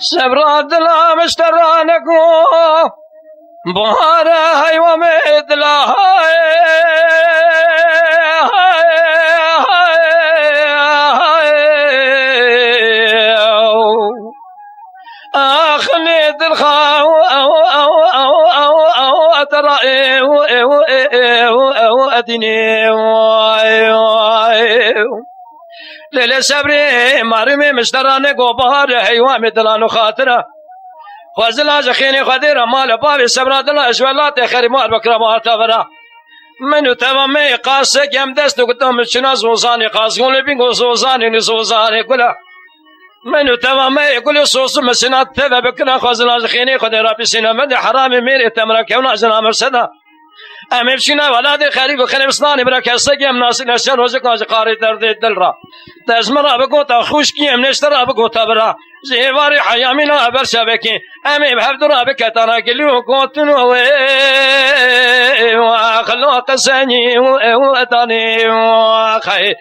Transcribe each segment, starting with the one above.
سبراد لا مشترانكو بهارة هاي ومدلا خليت الخاو أترى أدني ليلة صبري مرمي مشتراني قبار هيوا مدلانو خاطرة خوزلا جخيني خديرة مال بابي صبرا دلا اشوالات خير مال بكرة تفرا منو تمامي قاسك يم دستو قدام الشناز وزاني قاسقون لبينكو سوزاني نسوزاني كلا منو تمامي كل صوص مسنات تبا بكرة خوزلا جخيني خديرة بسينا مدي حرامي ميري تمرا كونا جنا مرسدا امي بشينا ولادي خريب وخريب صناني برا كسك يم ناسي نشر وزك ناج قاري درد الدلرا تزمرا بقوتا خوشكي ام نشترا بقوتا برا زيواري حيامينا برشبكي امي بحفدرا بكتانا قليو قوتنو وخلو قساني واتاني وخي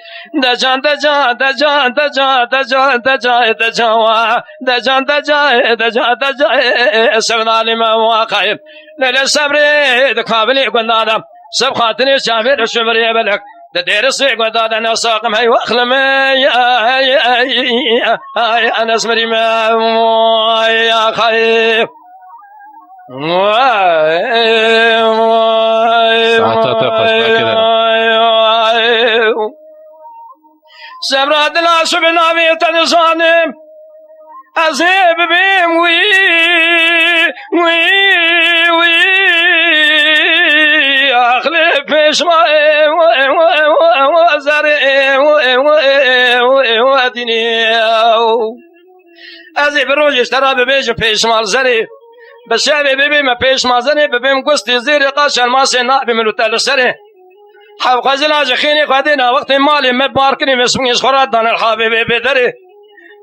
دجان دجان دجان دجان دجان دجان دجان دجان دجان دجان سبنالي ما وخي ليلة صبري دكابلي قندادا سب خاطني شافر شمري بلك درسي قندادا انا ساقم هي واخلم انا اسمري ما يا خايف سبراد لا شبنا بيتن صانم أزيب بيم وي أخلف بشماء وزرع وديني أزيب روج اشترى ببيج بشمال زرع بشابي ببي ما بشمال زرع ببيم قستي زيري قاشا الماسي نائب من التال السرع حب خزلا جخيني قادنا وقت مالي مباركني مسميش خرادان الحبيب بدري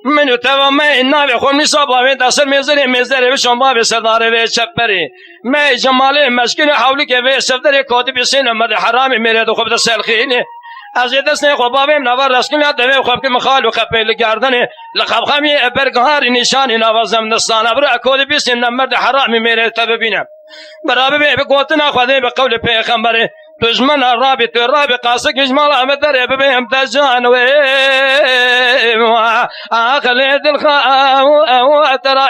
منو تمامي النبي خوم نصابه من دسر مزري بشون باب سردار به چپری میں جمال مشکل حولی کے به صدر کاتب سین مد حرام میرے دو خبر سلخینه از دست نه خوابم نوار رسکن دو خواب که مخالو خپل گردن لقب خمی برگهار نشان نوازم دستان بر کاتب سین مد حرام میرے تبینم برابر به گوتنا خدای به قول پیغمبر دشمن رابط قاسك اجمال امدر بهم تجان خليت الخاو ترى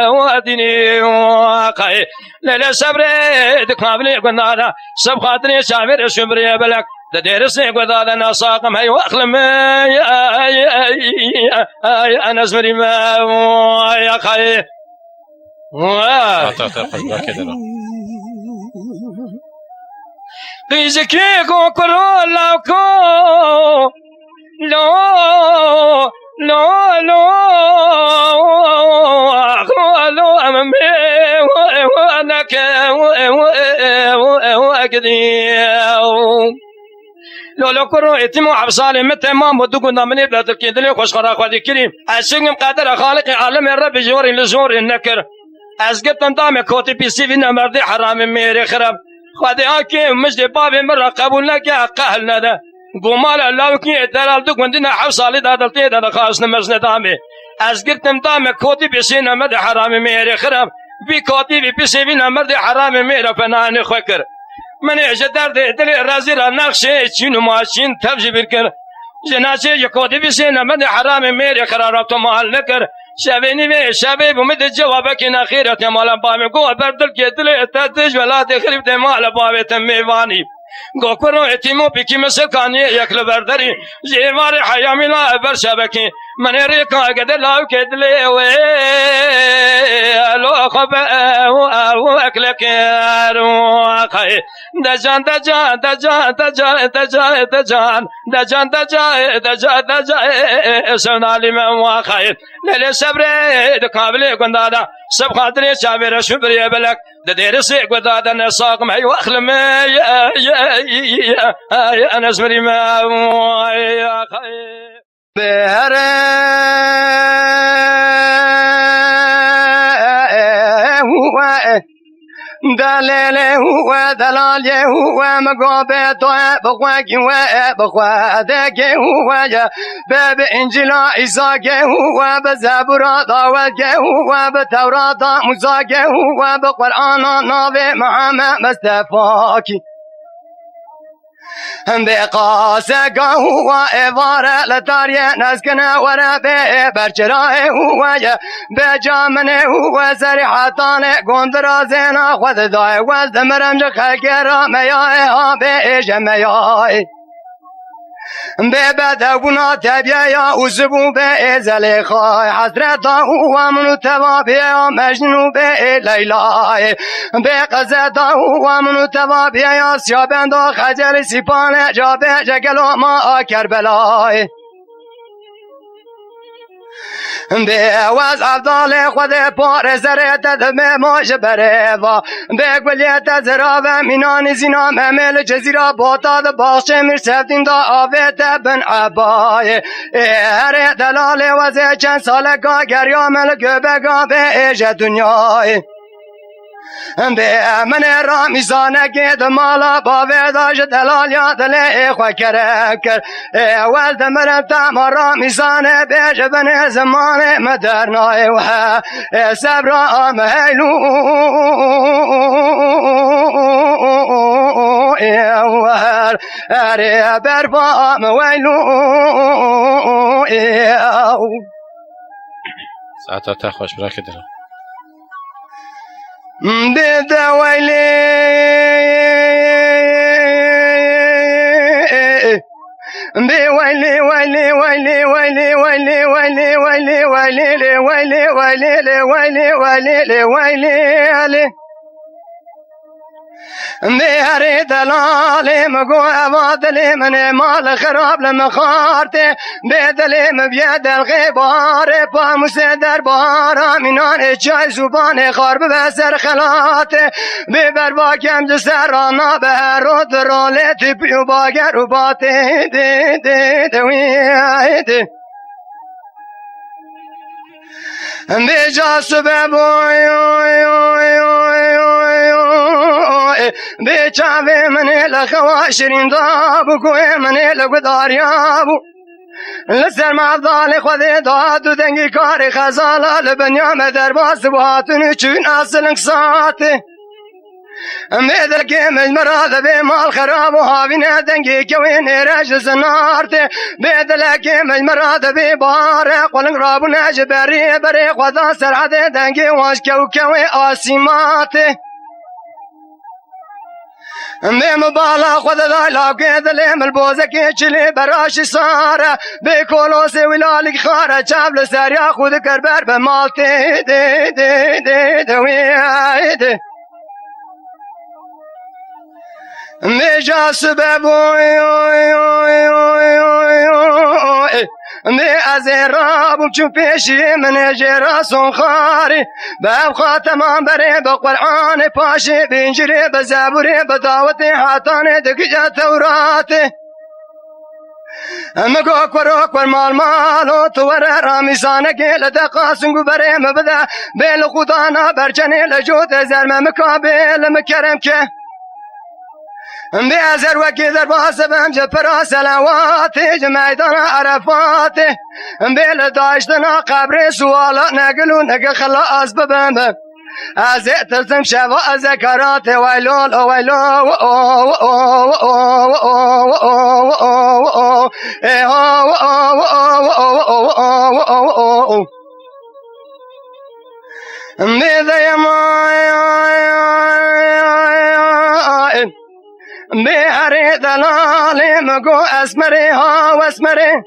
وديني وقاي ليلة صبري دكابلي قنانا سب خاطري شامر شمري بلك درسي قدادا نساقم هي واخلم انا اسمري ما يا خاي قيزكي كوكرو لاكو لو لو امامي وانا واقدي لو كرو اتمو عبصالي متى ما مدقنا من يبدا كيدلي خوش خرا خدي كريم اشنم قادر خالق عالم الرب جوري لزور النكر ازقت انتام كوتي بي سي فينا مرضي حرام ميري خرب خدي اكي مجد بابي مره قبول لك قهلنا ده قومال الله كي دلال دك وندنا حبصالي دادلتي ده خاص نمزنا دامي ازقت انتام كوتي بي سينا مد حرام ميري خرب بي كوتي بي سي فينا مرضي حرام ميري فنان خكر من اجدر دل رازي نقشه چينو ماشين تفجي بركر جناسه يكوتي بي سينا مد حرام ميري خرارات مال نكر شبيني بي شبيب ومد جوابك نخيرة مال بامي قوة بردل كيدل تاتج ولا تخرب دي مال بامي تميواني قو كرو اتمو بكي مسكاني يكل بردري جيواري حيامي لا برشبكي من ريكا قد لاو كيدلي لو خبا واكلك روخي دجان دجان دجان دجان دجان دجان دجان دجان دجان دجان سنالي من واخي للي صبري دكابلي قندادا سب خاطري شابير شبري بلك درسي قدادا نساقم هي واخلم انا اسمري ما يا خي بهر دلیل هو دلالی هو مقابه توه بخواگی و بخوادگی هو به انجیلا ایساگی هو به زبورا داوتگی هو به توراتا موساگی هو به قرآن ناوی محمد مصطفاکی به قاسقه هو افاره لطاریه نسکنه وره به برچراه هو به جامنه هو سریحتانه گندرازینا خود دای وزد مرمج خلقه را میاه ها به ایش میاه به بدونا تبیه یا اوزبو به زلیخای حضرتا هو منو توابه یا مجنو به لیلای به قزتا هو منو توابه یا سیابندو خجل سیپانه جا به جگلو ما کربلای به وز افضال خود پار زرت دم ماش بره و به گلیت زرا و مینان زینا ممل جزیرا باتاد باشه میر سفتین دا آویت بن عبای هر دلال وزه چند سال گا گریا مل گبگا به ایش دنیای به من را میزانه گید مالا با ویداش دلال یا دل خواه کرکر ولد مرم تمارا میزانه بیش بن زمان مدرنای و صبر مهلو هر بربا مویلو ساعتا تا خوش برا که درم بده ويلي ويلي ويلي ويلي ويلي ويلي ويلي ويلي ويلي ويلي ويلي ويلي ويلي ويلي بهري دلالي مقو أبادلي من مال خراب لمخارتي بدلي مبيد الغبار بامسدر بارا منان جاي زبان خارب بسر خلاتي ببر باكم جسرانا بهرو درالتي بيو باگر و باتي دي دي دوي دي بجا سبب بچاوه منه لخواشرین دابو کوه منه لگداریابو لسر معضال خود دادو دنگی کار خزالا لبنیام درباس بواتونو چون اصلنگ ساته میدل که مجمراد به مال خراب و هاوینه دنگی کوین رج زنارته میدل که مجمراد به باره قلنگ رابو نج بری بری خدا سرحد دنگی واش کوی آسیماته میم بالا خود دالا که دلیم البوزه که چلی براش ساره به کلوس ولالی خاره چابل سریا خود کربر به مالتی دی دی دی دوی دی میجا سبب می از رابم چون پیشی من جراسون خاری به خاتمان بره به قرآن پاشی بینجری به زبوری به دعوت حاتان دکجا تورات مگو کرو کر مال مالو تو ور رامیزانه گل دقاسنگو بره مبدا بیل خدانا برچنی لجود زرم مکابل مکرم که بیازر وکی در باسبم جپرا سلواتی جمیدان عرفاتی بیل داشتنا قبر سوالا نگلو نگ خلاص ببم از ترسم شوا از کرات ویلول ویلول بهر دلال مگو اسمره ها و اسمره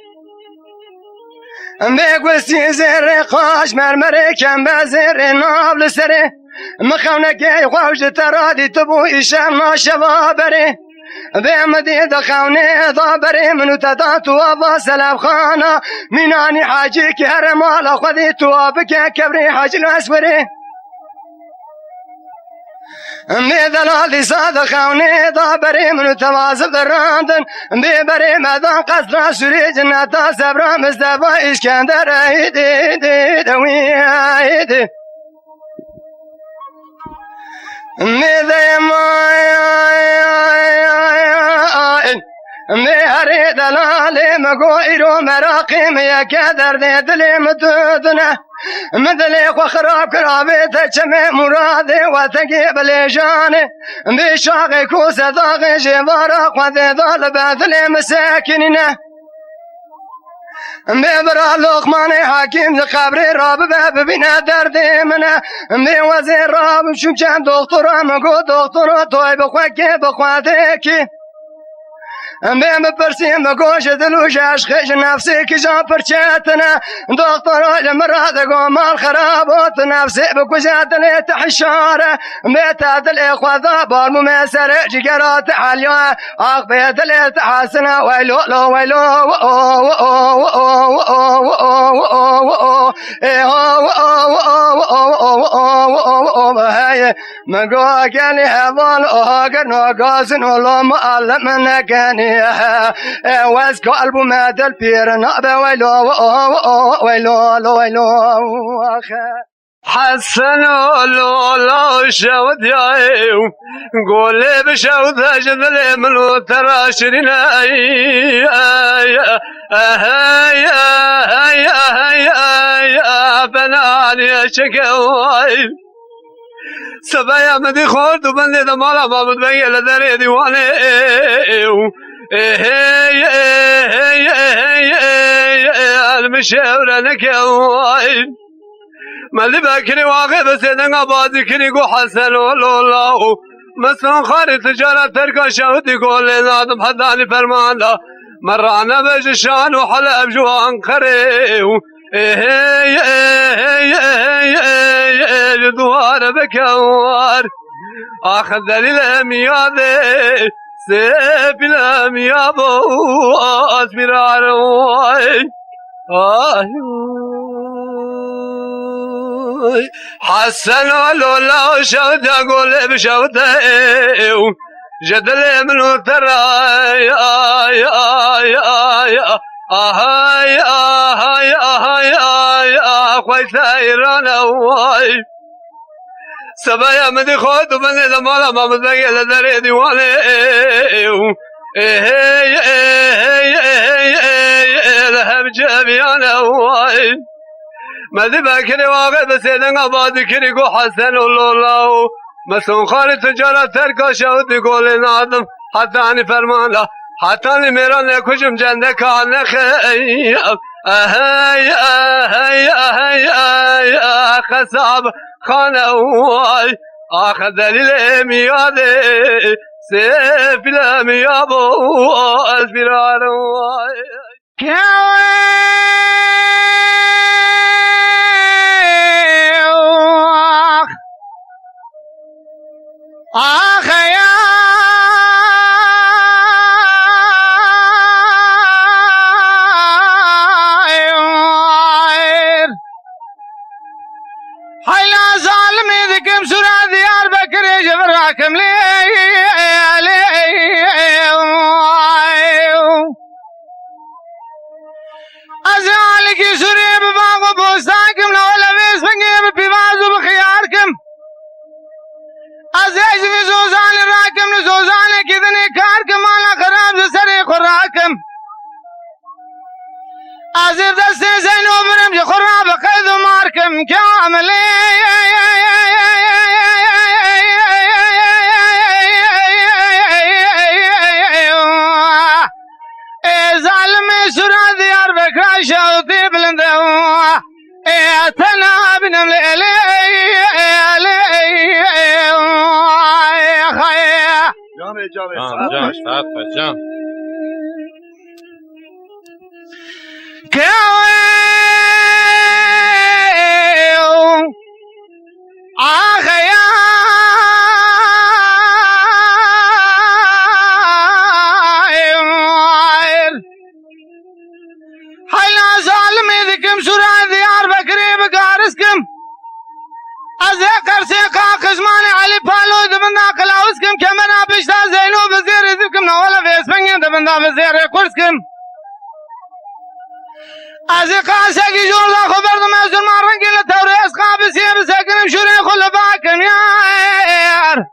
بگو زیر خاش مرمره کم بزیر نابل سره مخونه که خوش ترادی تبو ایشم ناشوا بره بمدي دخونه ضابري منو تداتو وابا سلام خانا مینانی حاجی که هر مال خودی تو بکه کبری حاجی الاسوری دلالی ساده خونه ضابري منو توازب دراندن ببری مدان قصر سوری جنتا صبرا مصطفى اسکندر ایدی دوی ایدی مهري دلالي مقويرو مراقيم يا كدر دلي مدودنا مثلي وخراب كرابيت جميع مرادي وتقيب لجاني بشاقي كوسة ضاغي جبارا قد ظل باثلي مساكننا ببرا لقماني حاكم قبري راب باب بنا دردي منا وزير راب شو كان دكتورا مقو دكتورا توي بخوكي بخواتيكي بهم برسيم بقوش دلوش عشقش نفسي كجان برشاتنا دكتورا جمرات قوم الخرابوت نفسي بكوشات لي تحشارة بيتات الإخوة ذابار مميسر جيقرات حاليا أخ بيت لي تحسنا ويلو لو ويلو مقوى كاني هذول أهاجر نقاسن ولا معلم نكاني واس قلب ما دلبير نابا ويلو ويلو ويلو حسن لولا شود يايو قولي بشود جدلي ملو تراشرين بناني شكواي سبايا مدي خورد وبندي دمالا ما بدبقي لدري ديواني المشاورة نكواي مالي باكري واقع بسيدن عبادي كري قو حسن والله مسلم خاري تجارة تركا شهودي قولي نادم حداني فرمان لا مرانا بجشان وحلب جوان خريو دوار بكوار آخذ دليل اميادي سيف الاميابو اسمير عروي حسن ولولا شود اقول بشود جدل منو ترى خوي ثايران واي سبايا مدي خود وبني دمالا ما بدبقي لدري ديواني لهم جميعنا واي مدي باكري واقع بسيدن عبادي كري قو حسن الله مسون خاري تجارة تركا شهودي قولي نادم حتى عني فرمان لا حتى عني ميران يكوشم جندك عني خيب خساب خانواي آخذ دليل اميادي سيف الاميابو اسبرارواي آخ يا حيلا ظالمي ذكم سورة ديار بكر جبراكم لي أزالك سوري بباغ بوستاكم لولا بيس بنجي ببيبازو بخياركم أزيج في زوزان راكم لزوزان كذني كاركم على خراب سري خراكم أزيب دستي زينو برمج خراب قيد ماركم كاملي ظالمي سورة ديار بكرا شوطي بلندو تنا بنملي جان اشتاق جان قزماني علي بالو دبنا كلاوسكم كمنا بشتا زينو بزير ذكم نولا فيسبنين دبنا بزير كورسكم ازي قاسكي جوردا خبر دم ازر مارنجي لتوريس قابسي بسكنم شوري خلباكم يا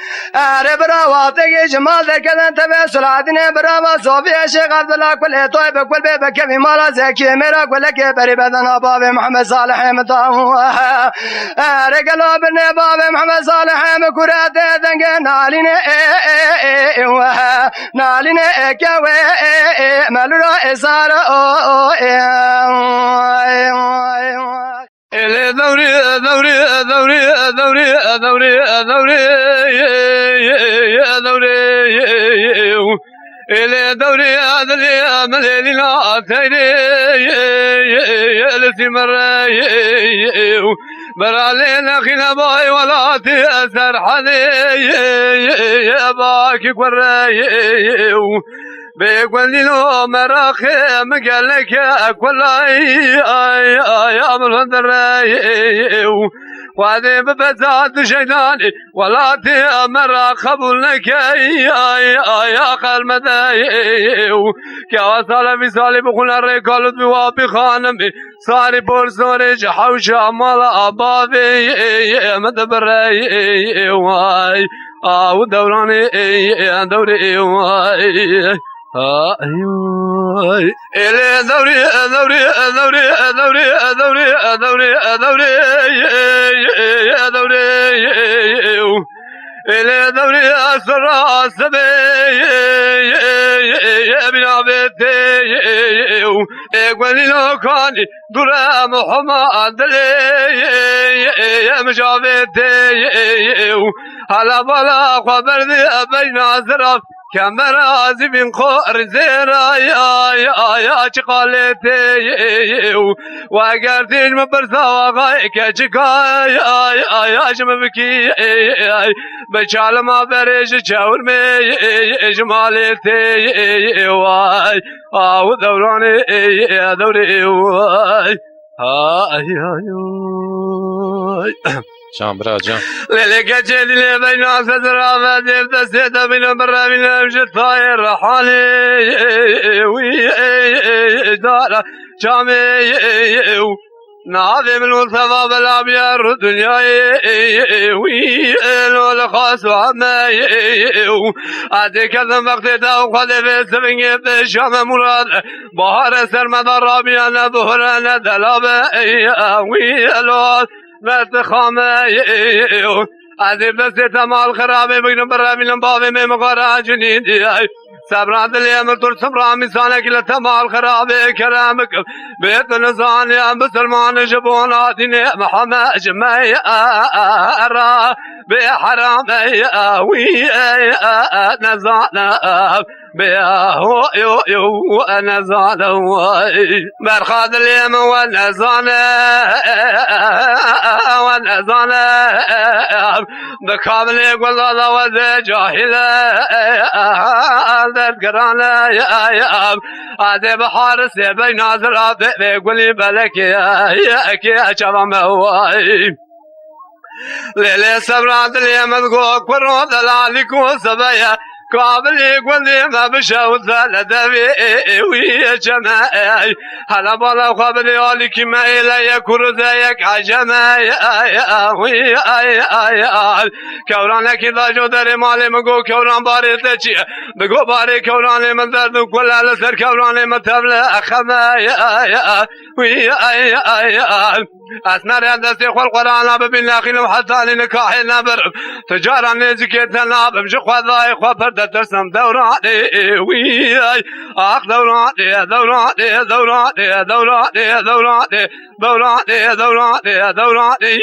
اره براواتي جمال ذكرن تبع سلادين براوا صوفي شيخ عبد الله كل طيب كل بيبك في مالا زكي ميرا كل كبري بدن باب محمد صالح مدام اره قلو بن باب محمد صالح مكرات دنگ نالين نالين كوي ملرا اسار إلى دوري دوري دوري دوري دوري دوري يا دوري إلى دوري أدري ملينا تيري يا لسمر برالينا خنا باي ولا تأثر حدي يا باكي قري بيقول له مراخي مقالك أقول يا ملندري وهذه بفزاد شيطاني ولا تأمر قبولك يا قلمدي كواسال بسالي بخون الرقال دوابي خانمي صاري برسوري جحوشا مالا أبابي مدبري واي ودوراني دوري واي إلى دوري دوري دوري دوري دوري دوري دوري يا دوري إلى دوري أسرى سبي يا ابن عبيدي يقول لي كاني درا محمد يا مجابيدي هلا بلا خبر ذي بين أزرف كمرازي من خور زيرا يا شقالتي وقرتين مبرزا وغايك شقا يا شمبكي بشال ما بريش شاور مي جمالتي واي ودوراني دوري واي جان برا جان ليلك جدي لي بين صدرا ما جبت سيدا من برا من امشي طاير حالي وي دار جامي نادي من الثواب الابيض دنياي وي لو خاص عمي ادي كذا مقتدا وقد في سبني بشام مراد بحر سرمدار ربيان ظهرنا دلابه وي لو متخامي ادي بس تمال خرابي بين برا من بابي من مغرا جنيدي صبرات اليوم تر صبرا مثالك لتمال خرابي كرامك بيت نزان يا مسلمان جبونا دين محمد جمعي ارى بحرامي وي نزانا بيهو يو أنا زالوي مرخاد اليوم ونزانا بكامل يقول الله وذي جاهلة ذكرانا يا هذا بحارس بين نازل بيقول لي بلك يا كي أشرم هواي ليلة سبرات اليوم تقول كرو ذلالك وسبايا قابل يقول لي ما بشاوت لدبي ويا جماعي هلا بلا قابل يالك ما إلي كرزيك عجماعي ويا كورانك إذا جودر مالي مقو كوران باري تجي بقو باري كوراني من درد كل على سر كوراني متبلع خماي ويا أسمر عندسي خلق قرآن ببين لاخين وحتى لنكاح نبر تجارة نزكيتنا بمشي خواذاي خوابر ترسم دوراني وياي اخ دوراني دوراني دوراني دوراني دوراني دوراني دوراني دوراني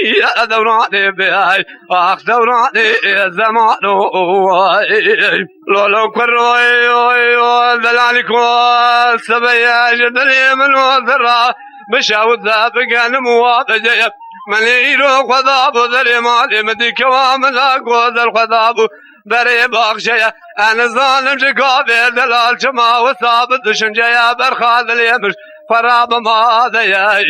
دوراني بياي اخ دوراني زمان واي لولو كروي ذلالكو سبيا جدني من وذرا بشاوت ذا بقان موافجة منيرو خذاب ذري مالي مدي كوام ذاك وذر خذاب بري باخشيا انا ظالم شقابي دلال جما وثابت شنجيا برخاذ اليمش فراب ما ذياي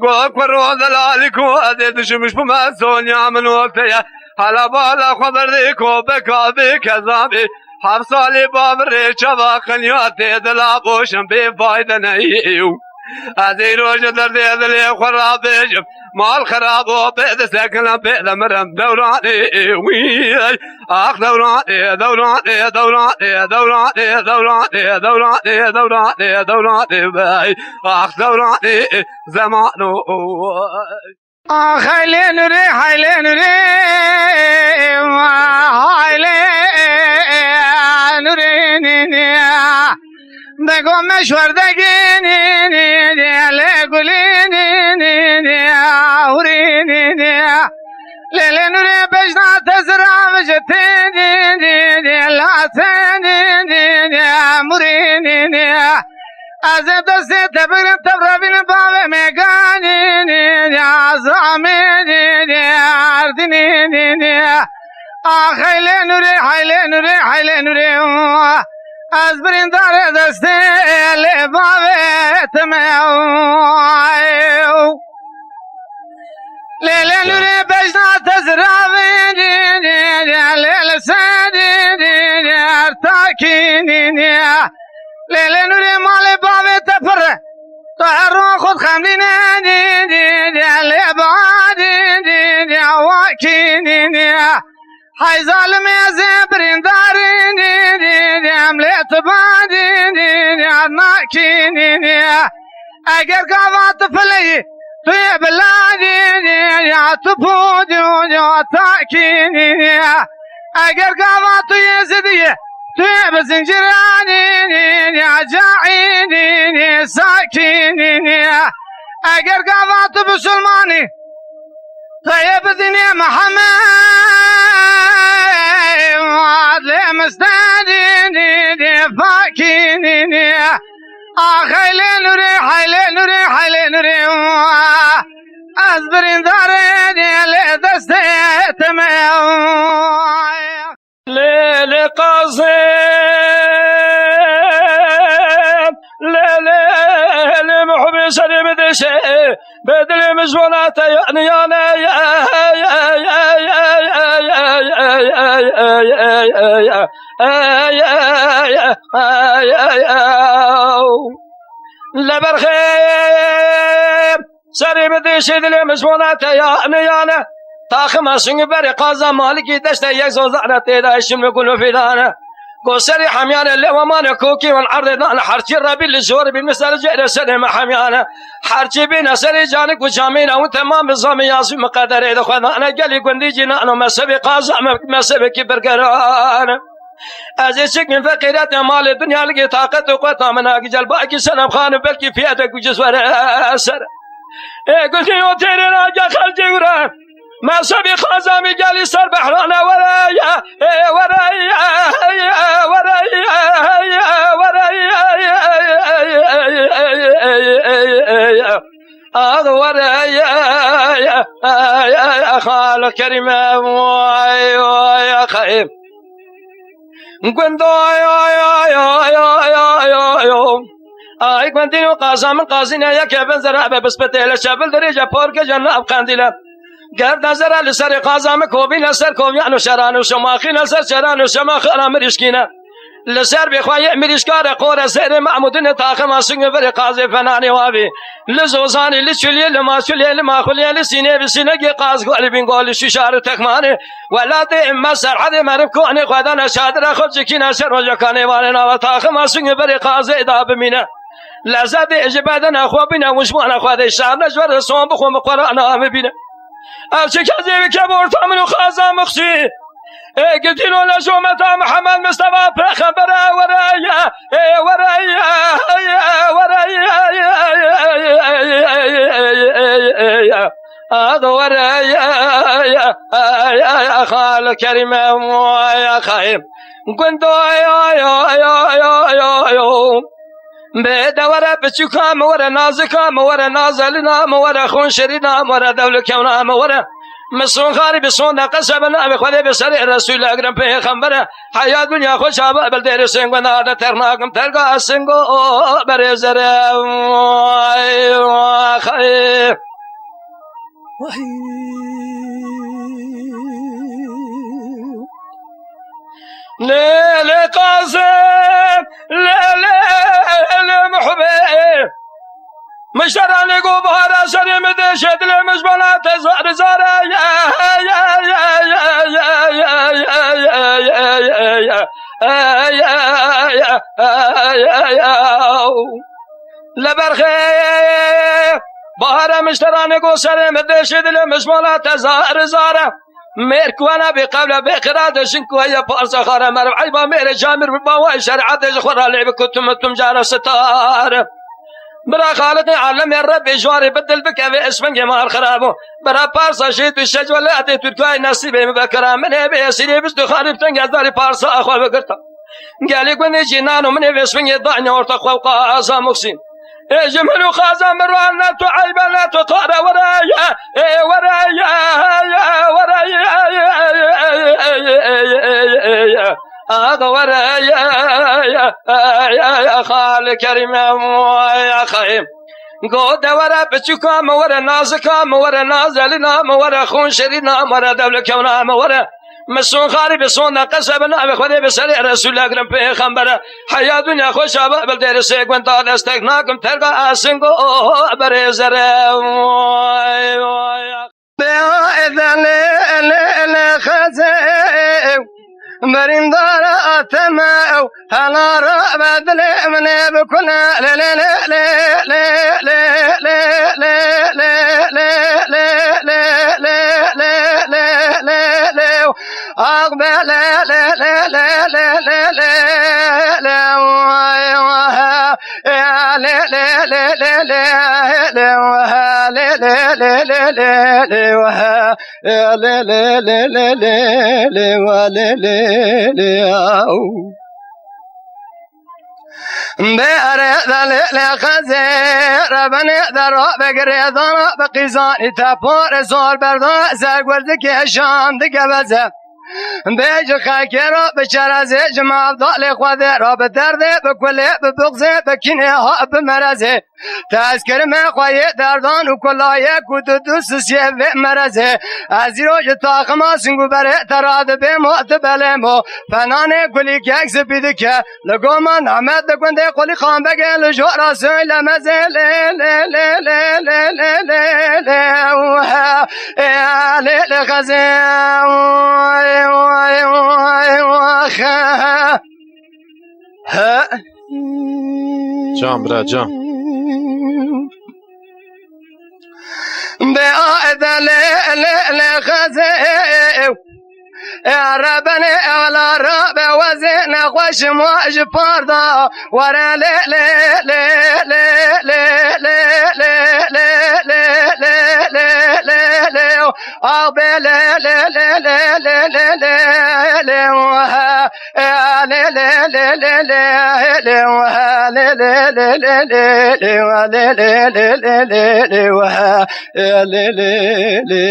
قوك ورو دلالك وادي شمش بما سونيا من وقتيا هلا بالا خبر ذيكو بكابي كذابي حفصالي بابري شبا خنياتي دلابوشن بفايدة نيو هذه روج درد هذا خراب بيجم مال خراب وبيد ساكن بيد مرم دوراني وي اخ دوراني دوراني دوراني دوراني دوراني دوراني دوراني دوراني باي اخ دوراني زمانو خيلي نوري حيلي نوري حيلي نوري نيني دگو مشور دگینی نی لگولینی نی اورینی نی لیلی نوری بجنا تزرع وجتینی نی لاتینی نی امورینی نی از دستی تبرین تبرابین باوی میگانی نی ازرامینی نی اردینی نی آخیلی نوری حیلی نوری حیلی نوری از برندار دسته لبابت میو لیل نوری بجنا تزراوینی لیل سدینی ارتاکینی لیل نوری مال بابت پر طهر خود خمدینی لیل بعدینی واکینی های ظالم از برندارینی عملیت بادینی ناکینی اگر قوات فلی توی بلادینی تو بودی تاکینی اگر قوات توی زدیه توی بزنجرانینی جاعینی ساکینی اگر قوات بسلمانی طيب الدنيا محمد لمستديني فاكيني خيلي نوري حيلي نوري حيلي نوري أصبرين داريني لدستي ليل قاصم ليل محب سلم دشي بدل مزونات يعني انا لبرخيم سري بدشي دل مزونات يعني انا تاخم سنگ بر قازا مالکی دشت یک زوزانه تیدا شم كله في دانه قصري حميانه لومان كوكي والعرض دان حرتي ربي الزور بالمثال جيل سلم حميانه حرتي بين سري جانك وجامينا وتمام بزام ياسم مقدر اذا خذانا قال قندي جينا انا ما سبق قازا ما سبق كبرقران ازيك من فقيرات مال الدنيا لقي طاقه وقوه من اجل باقي سنه خان بلكي في يدك وجسور اسر قلت له تيري راجع خلجي ورا ما سبي خازامي جالي سر بحرانا ورايا ورايا ورايا ورايا ورايا خالق كريم يا خير قندو اي قندينو قاسم قاسينا يا كبن زرع بس بتيل شبل درجه پورك جناب قنديله گرد نظر لسر قازم کوبی لسر کوبیان و شران و شماخی لسر شران و شماخ انا مرشکینه لسر بخوای مرشکار قور سر معمودن تاخم اسنگ بر قاز فنانی وابی لزوزانی لچلی لماشلی لماخلی لسینه بسینه قاز قال بین قال ششار تخمانه ولات اما سرحد مرب کوانه خدان شادر خود جکینا شر و جکانه والنا و تاخم اسنگ بر قاز ادا بمینه لذت اجبادنا خو بنا وشمانا خو شهر نجور صوم بخو قرآن ببینه افشي كذب كبر تامن وخازا مخشي قلتينو لجومة محمد مصطفى خبر ورايا ورايا ورايا هذا ورايا يا خال كريم يا خايم كنت يا بدورة بتشوكا مورا نازكا مورا نازلنا مورا خون شرينا مورا دولة كونا مورا مسون خاري بسون قسبنا بخذ بسر الرسول أكرم به خمبرة حياة دنيا خوش عبا بلدير سنگو نادا ترناكم ترقا سنگو برزر خير ليل قاسم ليل محبي مشترانی گو بهار سری مدشه دل مجبانه تزار زاره لبرخه بهار مشترانی گو سری مدشه دل مجبانه تزار زاره ميركوانا بقبل بقراد شنكوية بارسا خارا مربعي با مير جامر بباوي شرعات جخورا لعب كتم جارة ستار برا خالق عالم الرب جواري بدل بك في اسمك مار خرابو برا بارسا شيت بالشج ولا اتي تركاي نصيبي مبكرا من ابي سيري بس خارب تنجز داري بارسا اخو بقرتا قالي كوني جنانو من اسمك ضعني ورتا خوقا ازا مقسين جمل خازا مرانا تعيبنا تطار ورايا ورايا ورايا ورايا يا خال كريم يا خيم قود ورا بچوكا مورا نازكا مورا نازلنا مورا خون شرينا مورا دولة كونا مورا مسون خاري بسون قصبنا بخدي بسري رسول اكرم پیغمبر حيا دنيا خوش ابا بل سيك وانت استغناكم تلقى اسنگو برزر باذن الخزي برين دار اتماو هلا ربد من بكل لا لا لا لا لا لا لا لا أقبل لا لا لا لا لا لا لا لا لا لا لا لا لا لا بأرد لخزير بني ذرا بقري ذرا بقيزاني تابور زور بردا زاقوردك هشام دقبزة بيج خاكرا بشرزي جمع ضالي خوذيرا بدردي بكولي ببغزي بكيني هاب مرزي تذكر ما خوي دردان وكلايك وددوس سيف مرزي ازيرو جتاخما سنگو بري تراد بموت بلمو فناني كلي كيك زبيدك لقوما نعمت دكوندي قولي خان بقى لجورا سويل مزي لي لي لي لي لي لي لي لي خزي جان برا جان بأذن الخزي يا ربنا على رب وزن خوش موج فردا ورا لا لا لا لا لا لا لا لا لا لا لا لا أقبل لا لا لا لا لا لا لا لا لا لا لا لا لا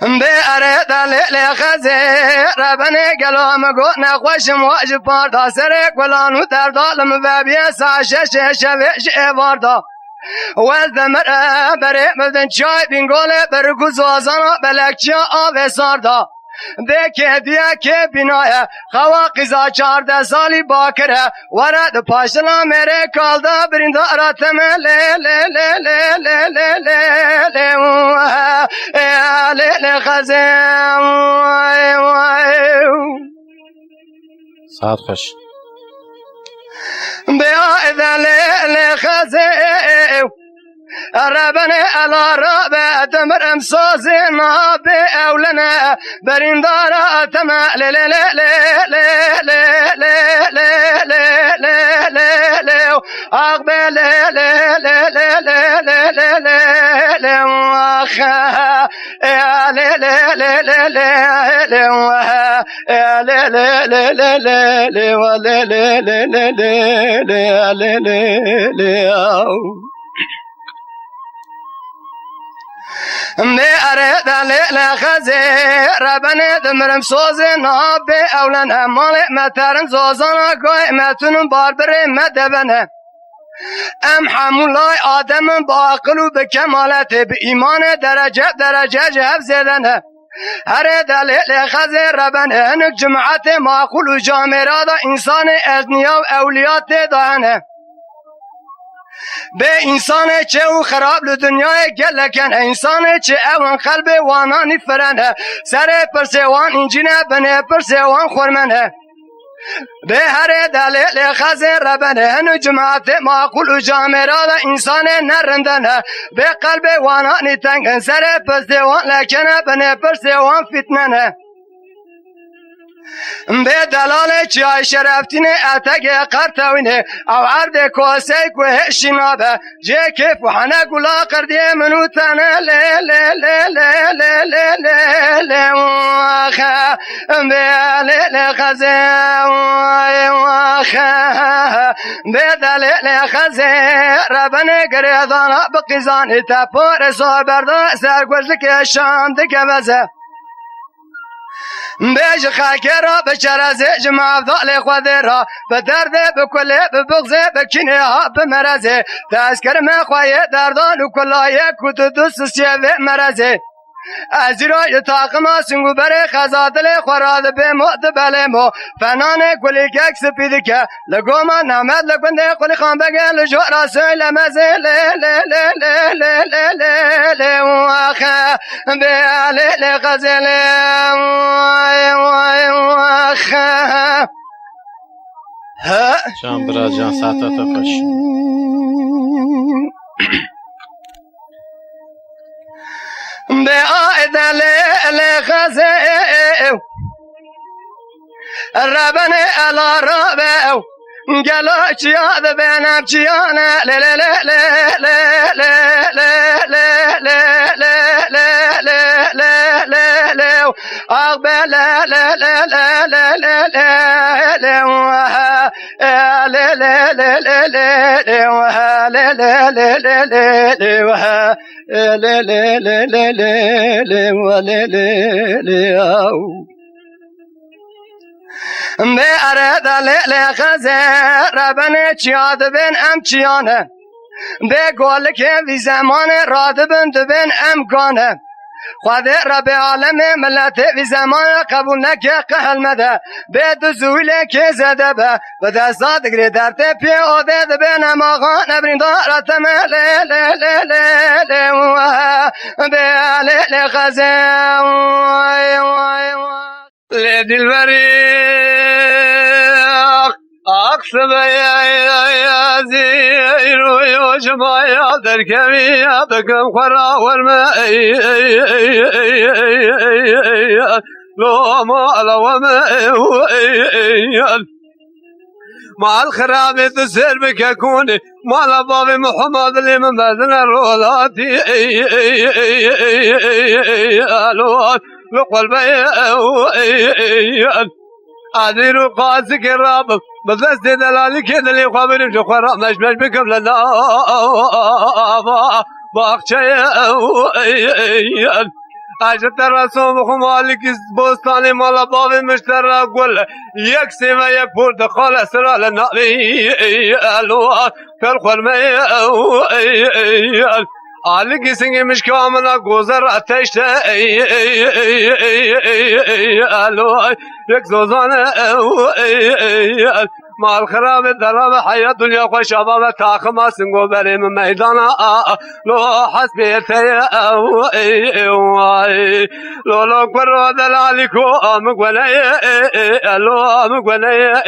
بأرد لخزي ربني قلوم قونا خوش مواج باردا سرق ولانو تردالم بابي ساشش شوش باردا والدمر بري مدن چای بینگوله برگوز وازانا بلکچا آب ساردا دیکه دیکه بینایه خوا قیزا 14 سالی باکره ورد پاشلا میره کالدا بریندا راتم لی لی لی لی لی لی لی لی لی خزم ساعت خوش بیا اذن لی خزم ربنا على رب تمر امسوزنا باولنا برندارا تما لا لا لا لا لا لا لا لا لا لا لا اقبل لا لا لا لا لا لا لا لا واخا لا لا لا لا لا لا لا لا لا لا لا لا لا لا لا لا لا بأرد لخزي ربنا دمرم سوزي نابي أولنا مالي مترن زوزانا قوي متنم باربري مدبنا ام حمولاي آدم باقلو بكمالته بإيمان درجة جهب زدنه هر دلیل خزي ربنا هنك جمعات معقول و جامرادا انسان ازنيا و اولیات دهنه به انسان چه او خراب لدنیای گلکن انسان چه اون قلب وانانی فرنه سر پرسوان اینجینه بنه پرسوان خورمنه به هر دلیل خزه ربنه هنو جماعت معقول و جامعه انسان نرندنه به قلب وانانی تنگن سر پرسوان لکنه بنه پرسوان فتننه به دلال چای شرفتین اتگ قرتوینه او عرد کوسی کوه شنابه جه کف و حنه گلا قردی منو تنه لی لی لی لی لی لی لی لی واخه به لی لی خزه واخه به دلیل خزه ربنه گریدانه بقیزانی تپار صابرده سرگوزک شام دکه وزه بیش خاکی را به چرزه جمع افضال خود را به درده به کله به بغزه به کینه ها به مرزه تذکر من خواهی دردان و کلایه کت دوست سیوه مرزه از رای تاقم سنگو بره خزادل خوراد به مد بله مو فنان کلی کک سپید که لگو ما نمد لگنده کلی خان بگه لجو راسوی لمزه لی لی لی لی لی لی لی لی واخه به لی لی غزل واخه جان برا جان ساعتات خوش به آیدل خزه ربن الا رابه گلا چیاد بینم چیانه لی لی لی لی لی لی لی لی لی لی لی اقبل لی لی لی لی لی لی به ارد لیل خزه ربن چیاد بین ام چیانه به گل که وی زمان راد بند بین امکانه خود رب عالم ملت وی زمان قبول نکه قهل مده به دزویل که زده به به دستات گری در تپی آده ده به نماغان ابرین دارتم لی لی لی لی لی به لیل خزه لی دلبری اقصب یازی روی و جمعی در کمی بکم خورا ورم لو ما لوم مع الخراب تسير بك كوني مع باب محمد اللي من بدن الرولاتي لقلبي عذير قاسك الراب بذست دلالي كذا اللي خابر بجخرا مش بكم لنا باقشي عجت رسوم خمالك بستاني مالا باب مشترى قول يكسي ما يكبر دخل اسرى للنبي الوان كالخرمي عليك سنگي مش كامنا گذر اتشت الوان يك زوزان مع الخراب الدرام حياة دنيا خوش شباب تاخما سنگو بري من ميدانا لو حسبي لو كرو دلالكو مقولي لو مقولي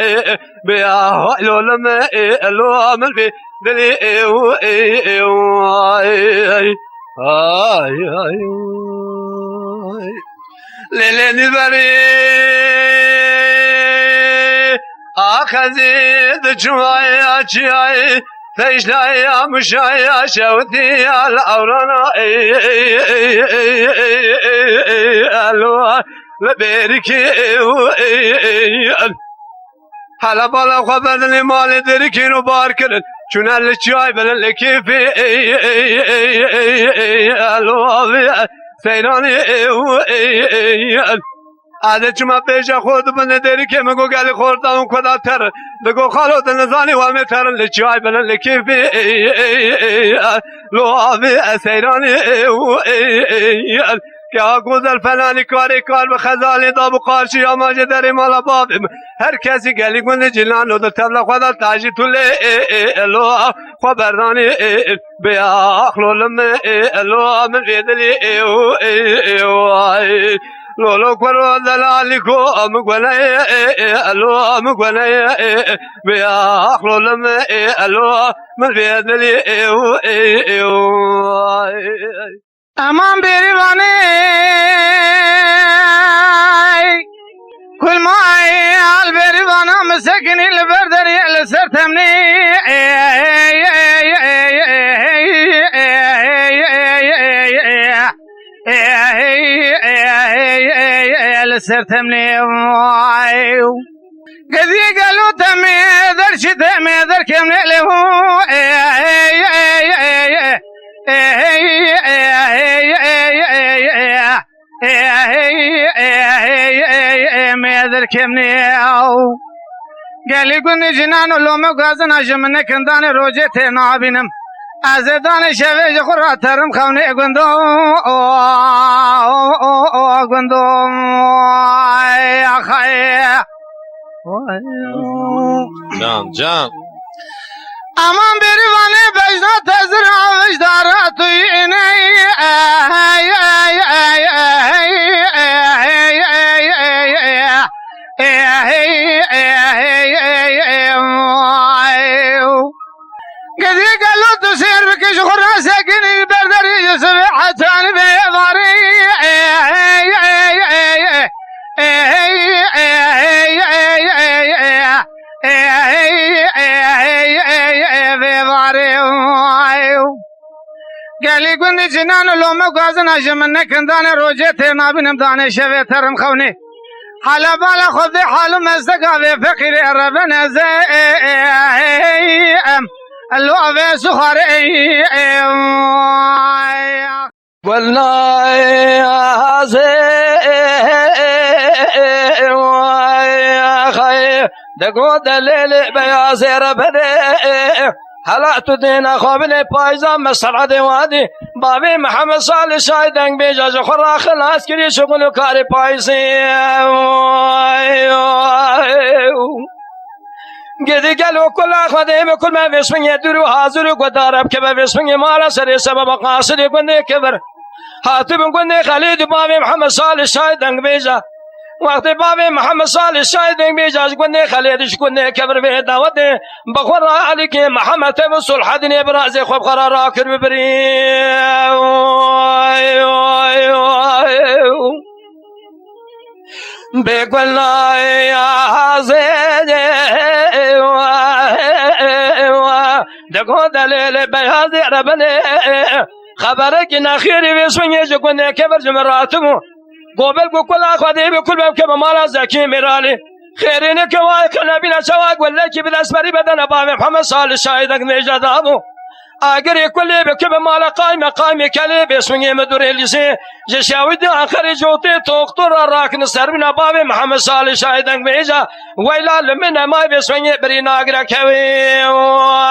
بيا لو لما لو عمل في دلي ليلي بري أخذت جوايا جاي تجلايا مشايا شوتي الأورانا الوان لبيركي هلا بالا خبرني مال دركين وباركن چون الجاي بلن كيفي الوان سيراني عادت چما پیش خود بنده داری که مگو گلی خوردم کدا تر بگو خالوت نزانی و همه ترن لچای بلن لکیفی لو آبی سیرانی که ها گوزل فلانی کاری کار به خزالی دا بو قارشی یا ماجه داری مالا بابیم هر کسی گلی گونه جلان و در تبلا خدا تاجی طول الو خو بردانی بیا اخلولم الو من ریدلی لولو کرو دلالی کو مگونه الو مگونه بیا اخلولم الو من ریدلی امان بریوانه کل مای آل بریوانه مسکنی لبردری لسر تمنی لسر تمنی قدی قالو تمي در شي تمي در كمني له ميدر كمني قال يقولني جنان لو مقازن اجمن كندان روجته نابينم ازدان شوي خرا ترم خوني غندو يا خي جان امان بریوانه بجنا تزرع وجدارات قدي قالوا تسير بكش خراسة قني بردري يسوي حتان بيضاري قالي قلني جنان لو مقازن اجمن كندان روجته نابنم دانه شوي ترم خوني حالا بالا خذ حال مزدقا بفقري ربنا زيم اللعبة سخري قلنا يا خير دقو دليل بياز ربنا حلقت دينا خوابني پایزا مسرع وادي بابي محمد صالح شايدنگ بيجاج خورا خلاص كري شغل كاري پایزي قدي قالوا كل خديم كل ما باسمه يدور حاضر قدارب كما باسمه مالا سري سبب قاصد قلني كبر هاتب قلني خليد بابي محمد صالح شايدنگ بيجا وقت بابي محمد صالح شايدنگ بيجا قلني خليد شكلني كبر في دعوته بخورا عليك محمد تبصل حدني برازي خوب قرار راكر ببري بقولنا يا زين دقو دليل بياض ربنا خبرك نخيري بيسوني جكوني كبر جمراتمو قبل كل أخذي بكل باب كما مالا زكي ميرالي خيرين كواي كنا بنا شواق ولا كي بالأسبري بدنا بابي محمد صالح شاهدك نجد أبو اگر کلی بکب مال قایم کلی بسمنی مدوری لیسی جشاوید آخری جوتی توقتر راکن سربنا باب محمد صالح شاهدنگ بیجا ویلا لمن ما بسمنی بری ناگر کوی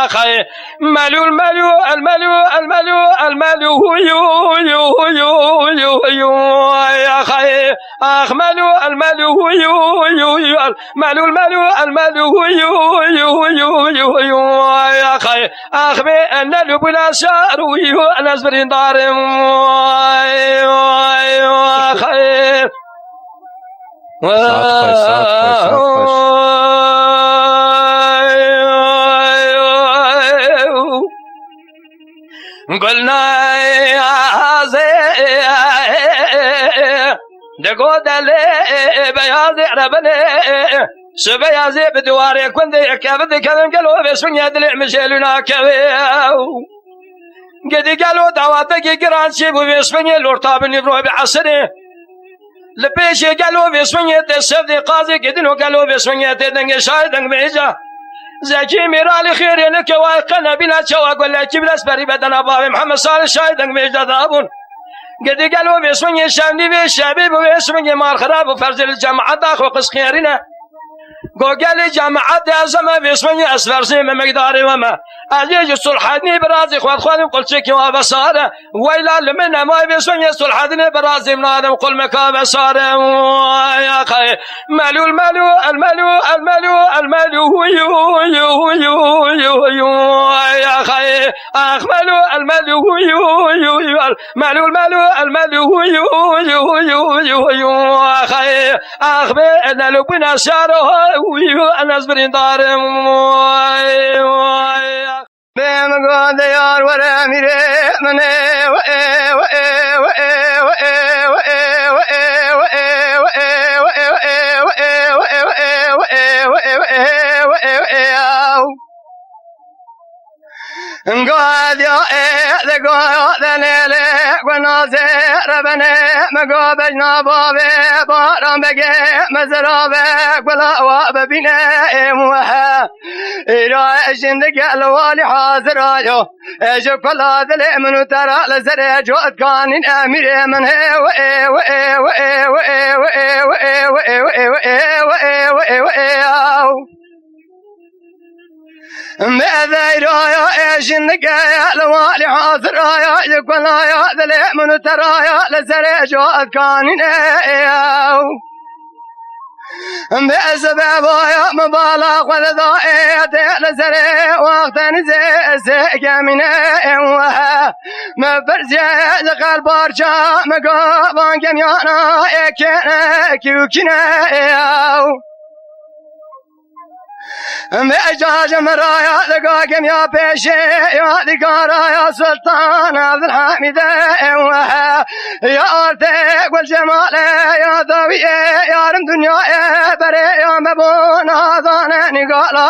خی ملو الملو الملو الملو الملو یو یو یو یو یو یا خی اخ ملو الملو یو یو یو ملو الملو الملو یو یو یو یو یو یا خی اخ به نلو بلا شعر ويو أنا زبرين دارم خير قلنا يا زي دقو دلي بياض ربنا سبيازي بدواري كنت كبد كلام قالوا بسمن يدلع مشيلنا كويو قدي قالوا دعواتك قران شيبو بسمن الورطاب نفروه بعصره لبيش قالوا بسمن يتسفد قاضي قدنو قالوا بسمن يتدنگ شايدنگ بيجا زكي ميرالي خير انك واقنا بنا شواق ولا كبلاس بري بدنا بابي محمد صالح شايدنگ بيجا دابون قدي قالوا بسمن الشامني بالشعبي بسمن مال خراب وفرز الجامعة داخل وقص خيرنا گوگل جماعت ازم بسمنی اسفرسی مقداری وما عزیز صلحانی برازی خودم قل چکی و بساره ویلا لمن ما بسمنی صلحانی برازی منادم قل مکا بساره یا خی ملو الملو الملو الملو الملو یو یو یو یو یو یا خی اخملو الملو یو یو یو ملو الملو الملو یو یو یو یو یو خی اخبه نلو بنا شاره أنا أصبرين دارم بهم قاد يار ورا ميري مني قاد يا ذا قاد ليلي ونازر بني مقابلنا بابي بارم بقي مزرابك ولا واب بنا موها إيرا جندق الوالي حاضر آيو اجو كلا ذلي منو ترى لزر جوت كان امير من هي وإيه وإيه وإيه وإيه وإيه وإيه وإيه وإيه وإيه وإيه ماذا يا جنك يا لوالي حاضر يا يقول يا ذلي من ترى يا لزر جوت كان بسبب يا مبالغ وذائد لزري وقت نزيك من وها ما برزي قلب برجا مقابان جميعنا كيوكنا بإجاج مرايا لقاكم يا بيشي يا ذكارا يا سلطان عبد الحميد يا أرتق والجمال يا ذوي يا رم دنيا يا بري يا مبون هذا نقالا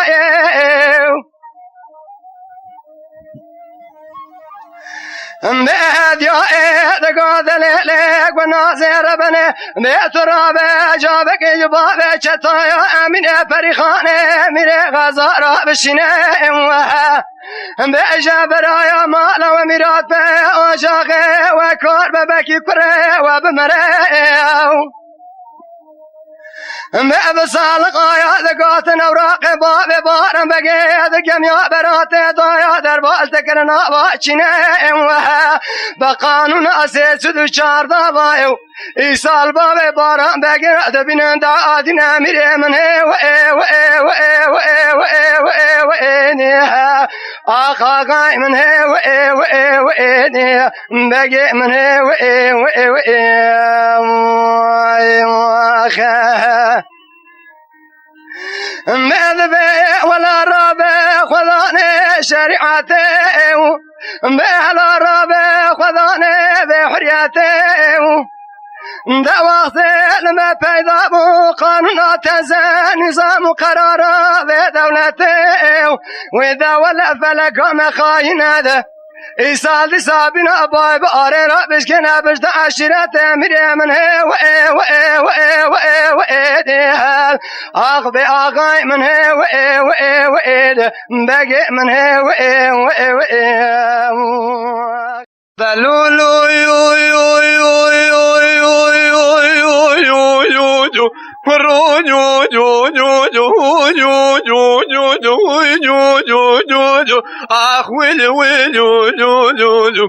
بهد يا دقاد ليلك وناصر بني بتراب جابك جباب شطايا من فريخانه من غزارة بشناء وها بجبرايا مالا وميرات بأشاقه وكور ببكي كره وبمرأه بسالق يا ذقات نوراق باب بارم بقي ذقم يا برات ضايا دربال تكرنا باشنا وها بقانون اساس دشار ضايو إيصال باب بارم بقي دبنا دادنا مري من هي وإيه آخا قاي من هي وإيه بقي من هي وإيه مذبح ولا رابح خذاني شريعته ولا رابح خذاني بحريته دواخذ لما بيضا قانون تزان نظام قراره بدولته وإذا ولا فلك مخاين هذا إيصال صابنا باي باري رابش كنا بجد عشرات مريم من هي وإيه أغبي أغاي من هي وإيه بقي من هي وإيه ذلولو يو يو يو يو يو يو يو يو يو يو فرو يو يو يو يو يو يو يو يو يو يو يو أخ ويل ويل يو يو يو يو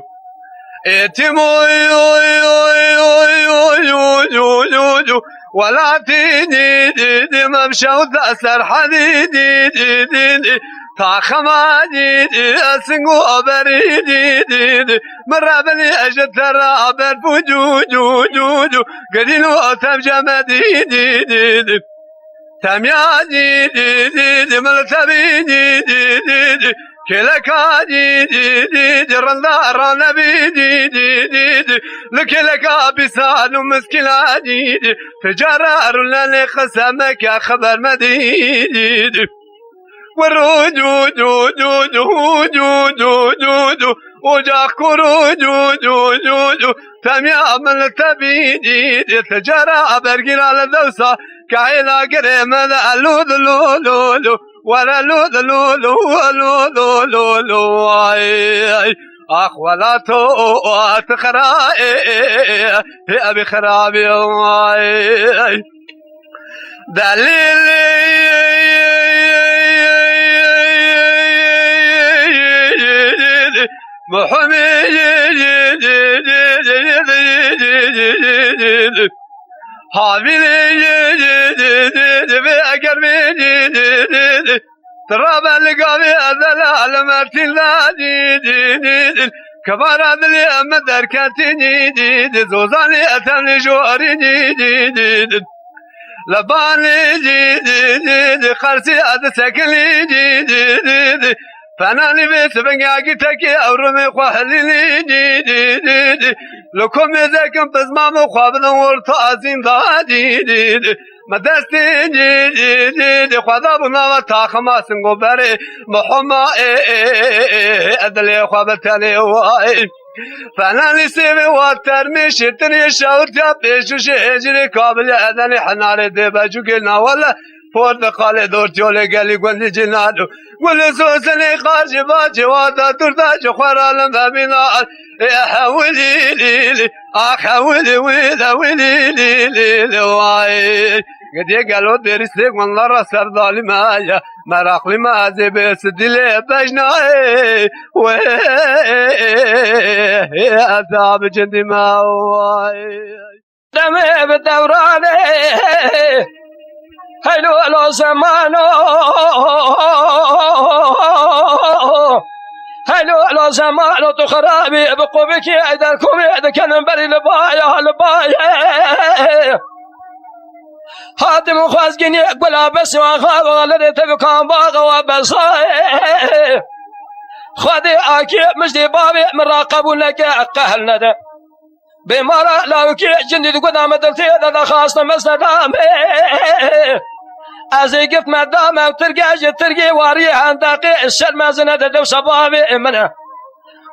اتمو يو يو يو يو يو يو يو يو ولا تيدي دي ممشوا تأثر حديدي دي دي دي تاخما دي دي أسنقو أبري دي دي دي مرابني أجد ترى أبر فجو جو جو جو قدينو أتم جمدي دي دي دي تميا دي دي دي دي ملتبي دي دي دي دي كلكا دي دي دي دي رندا نبي دي دي دي دي لكلكا بسال ومسكلا دي دي تجارة لنا قسمك يا خبر مدي دي دي ورو جو جو جو جو جو جو جو جو وجاك كرو جو جو جو جو تميا من تبي دي دي تجارة برقل على الدوسة كايلا قريم اللود لولو ولا لود لولو لولو لولو أخ ولا تو تخرائي يا أبي خرابي دلیل محمد حاویل اگر تراب لقاوي أذل على مرتين لا كبار أذل أما دركاتي زوزاني أتمني جواري لباني خرسي أذ سكني فناني بيت بنياقي تكي أورمي خوالي لكم يزاكم بزمام خوابنا ورطازين دادي مدستي خذابنا وتاخما سنغو بري محمد أدلي خوابتني واي فناني سيبي واترمي شتني شاوت يا بيشو شهجري قابل أدني حناري ديبا جوكينا ولا فورد قالي دورتي ولي قالي قولي جنادو قولي سوسني خارجي باجي وادا ترداج خوارالم بابينا يا حولي ليلي حولي ويدا ويلي ليلي واي قد يقالوا درسك والله رسر ظالمايا مراقلي ما زبس دلي بجناي عذاب جندي ما واي دمي بالدوراني حلو لو زمانو حلو لو زمانو تخرابي بقوبك ايدركم كان بري لبايا لبايا هادم خوازقيني قولا بس وخاب غلدي تبكان باغ وبصاي خذي اكي مجدي بابي مراقبون لك قهلنا ده بمرا لاوكي جندي قدام دلتي ده خاصنا مسندامي ازي قف مدامه ترقي واري عندقي السلمى زند دو صبابي منه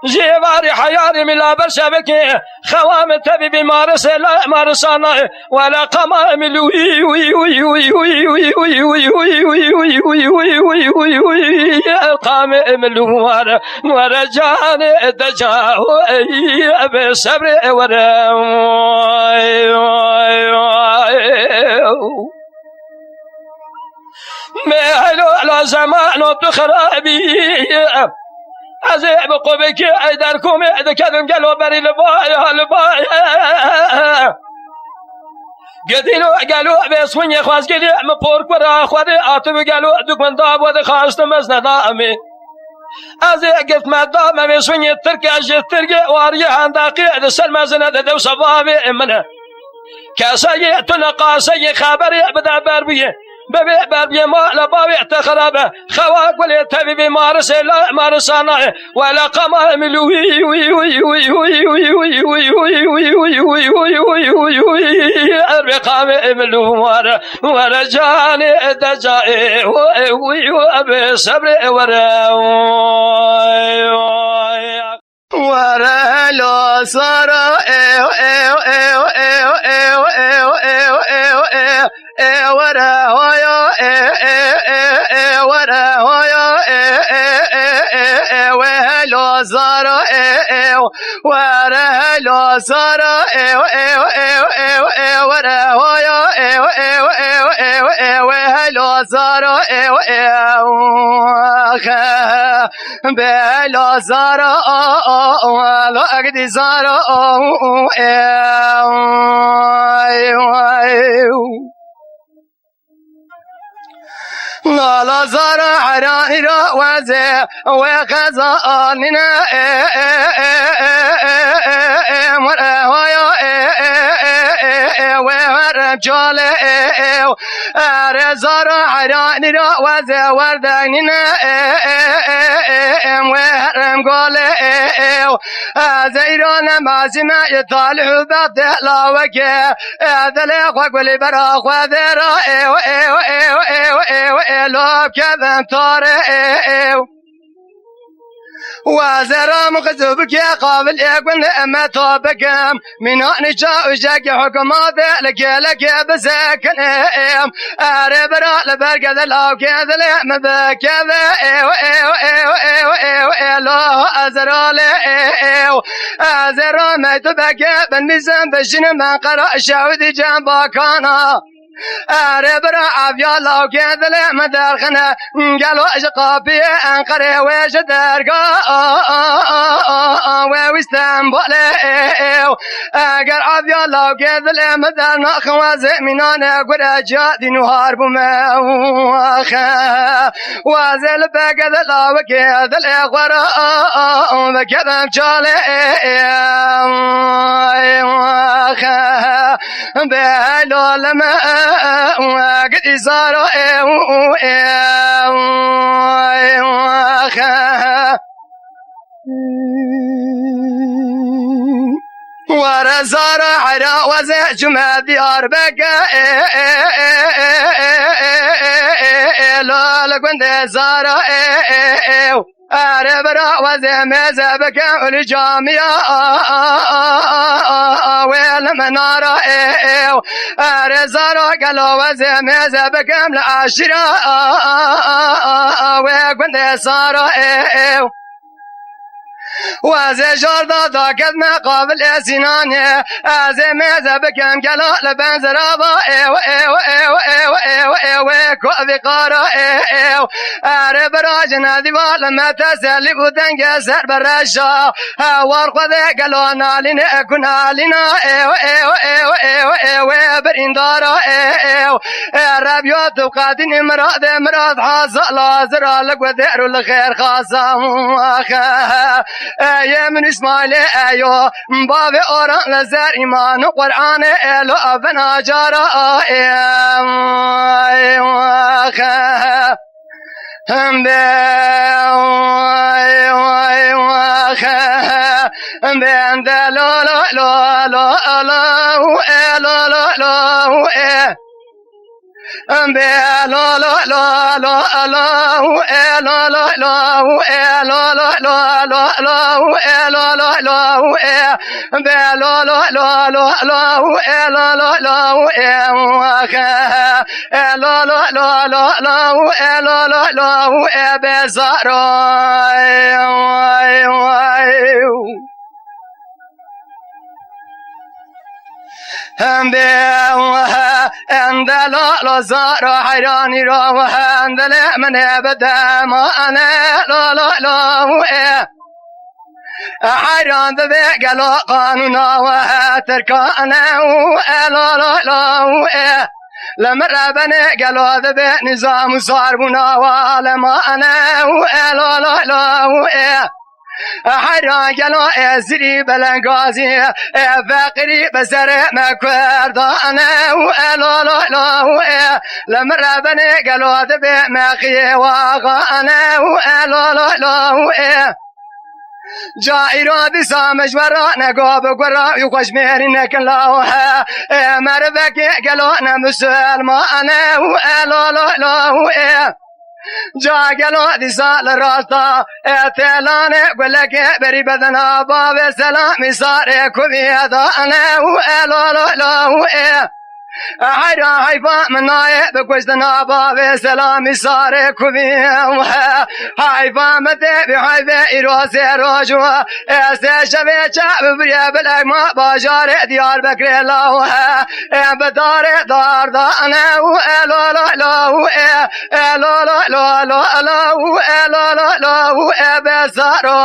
جيباري حياري من لا برشبكي خوام تبي بمارس لا مارسانا ولا قمام وي وي وي وي وي وي وي وي وي وي وي وي وي وي وي وي القام ملوار ورجاني دجاو بصبر ورا مهلو على زمان تخرابي عزيب قبك ايدركم اذا كذب قالوا بري لبايا لبايا قالوا بيسوني خواز قلي مبورك ورا اخوذي اتو قالوا دكمن داب وذي خاصت مزنا دامي ازي قلت ما دام بيسوني تركي اجي تركي واري عندقي اذا سلمى زند دو صبابي منه كاسي تنقاسي خبري بدا بربيه ببي بربي ما لبابي تخربه خواك ولا تبي بمارس لا مارسانا ولا قمام وي وي وي وي وي وي وي وي وي وي وي وي وي وي وي الرقام ملوار ورجاني دجائي وي وي بصبر ورا ورا لو صار ورا هويا ورا هويا وهلو زارا ورا هلو زارا ورا هويا وهلو زارا بلا زارا لا اقدي زارا لا زارا حراني را وزي وخزاننا ورجال زارا حراني را وزي ورداننا وهرم قال زيران مازنا يطالع بابد لاوك ذلك وقل براخ وذرا لو كذا طارئ وزرا مغزوبك يا قابل يقول اما توبكم من نجا وجاك حكمات لك بسكن اربرا لبرق لو كذا لما بكذا لا ازرا ازرا ما تبكى بالميزان بجن ما قرا شاود جنبك انا اره برا عبیا لاو که دل مدرخنه گلو اشقابی انقره ویش درگا ویستن باله اگر عبیا لاو که دل مدر ناخواز مینانه گره جادی نوهار بمخه وازل بگد لاو که دل اخورا بکدم چاله بهلو لما قد إزارو ورزار عرا وزع جمع ديار بقى لا لقند زارو أربرا وزمزة بكم الجامعة والمنارة أرزارا قالوا وزمزة بكم العشرة وكنت صاروا وازه جاردا داکت مقابل سینانه از مزه بکم گلا لبن زرابا کوبی قارا اره براج ندیوال متسلی بودن سر برشا وار خود گلا نالین کنالینا برین دارا ربیات و قادین مراد حاصل لازر لگو دیر الخیر خاصم من اسماعیل ایو باب اوران لزر ایمان و قرآن الو ابنا جارا هم بند لا لا لا لا لا لا لا لا لا لا لا لا لا لا عند لا زار حيراني رو عند من ابدا ما انا لا حيران ذبي قالوا قانونا وتركانا لا لما ربنا قالوا ذبي نظام صاربنا ولما انا لا حيران قالوا ازري بلنغازي فقري بسر مكوردانا لا لما ربنا قالوا ذبي مخي واغانا لا جائرا بسامش ورا نقاب قرا يخش مهري نكن لاوها مرفك قالوا انا مسلمانا لا جاگلو دیسال راستا اتلانه گلک بری بدنا باب سلامی ساره کوی دانه و لا حيرا حيفا مناي بكوشتنا باب سلامي ساره کوی حيفا متي بحيفا ایروس روجوا استشفي چاب بريا بلک ما باجار ديار بكر الله بدار دار دانه و لا بسارو